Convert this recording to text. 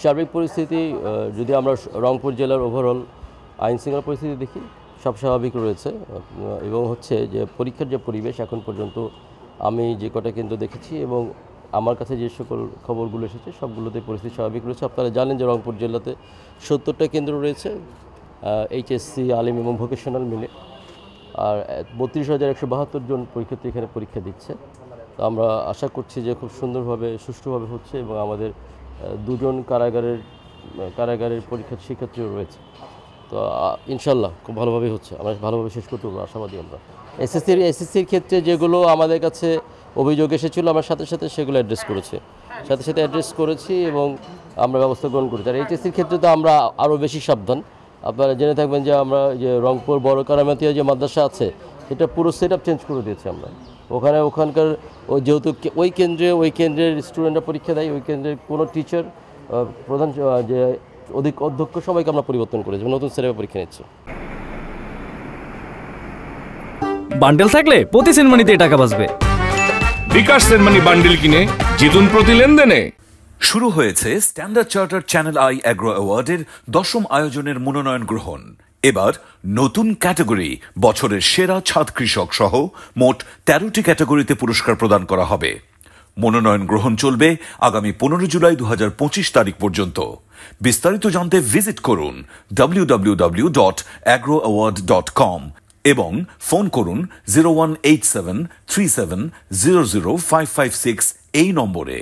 সার্বিক পরিস্থিতি যদি আমরা রংপুর জেলার ওভারঅল আইন শৃঙ্খলা পরিস্থিতি দেখি সব স্বাভাবিক রয়েছে এবং হচ্ছে যে পরীক্ষার যে পরিবেশ এখন পর্যন্ত আমি যে কটা কেন্দ্র দেখেছি এবং আমার কাছে যে সকল খবরগুলো এসেছে সবগুলোতে পরিস্থিতি স্বাভাবিক রয়েছে। আপনারা জানেন যে রংপুর জেলাতে 70টা কেন্দ্র রয়েছে এইচএসসি আলিম এবং ভোকেশনাল মিলে, আর 32,172 জন পরীক্ষার্থী এখানে পরীক্ষা দিচ্ছে। তো আমরা আশা করছি যে খুব সুন্দরভাবে সুষ্ঠুভাবে হচ্ছে এবং আমাদের 2 জন কারাগারের পরীক্ষার শিক্ষার্থীও রয়েছে। তো ইনশাল্লাহ খুব ভালোভাবেই হচ্ছে, আমরা ভালোভাবে শেষ করতে পারবো আশাবাদী। আমরা এসএসসির ক্ষেত্রে যেগুলো আমাদের কাছে অভিযোগ এসেছিলো আমরা সাথে সাথে সেগুলো অ্যাড্রেস করেছি এবং আমরা ব্যবস্থা গ্রহণ করেছি। আর এইচএসসির ক্ষেত্রে তো আমরা আরও বেশি সাবধান। আপনারা জেনে থাকবেন যে আমরা যে রংপুর বড় কারামাতিয়া যে মাদ্রাসা আছে এটা পুরো সেট আপ চেঞ্জ করে দিয়েছি আমরা। ওখানকার যেহেতু ওই কেন্দ্রের স্টুডেন্টরা পরীক্ষা দেয়, ওই কেন্দ্রের কোনো টিচার প্রধান যে অধ্যক্ষ সবাইকে আমরা পরিবর্তন করেছি, নতুন সেট পরীক্ষা নিচ্ছি। বান্ডেল থাকলে প্রতি সেনমানিতে টাকা বাঁচবে। বিকাশ সেনমানি বান্ডেল কিনে জিতুন প্রতি লেনদেনে। শুরু হয়েছে Standard Charter Channel I Agro অ্যাওয়ার্ডের 10ম আয়োজনের মনোনয়ন গ্রহণ। এবার নতুন ক্যাটাগরি বছরের সেরা ছাদ কৃষক সহ মোট 13টি ক্যাটাগরিতে পুরস্কার প্রদান করা হবে। মনোনয়ন গ্রহণ চলবে আগামী 15 জুলাই 2025 তারিখ পর্যন্ত। বিস্তারিত জানতে ভিজিট করুন www.agroaward.com এবং ফোন করুন 018737000556 এই নম্বরে।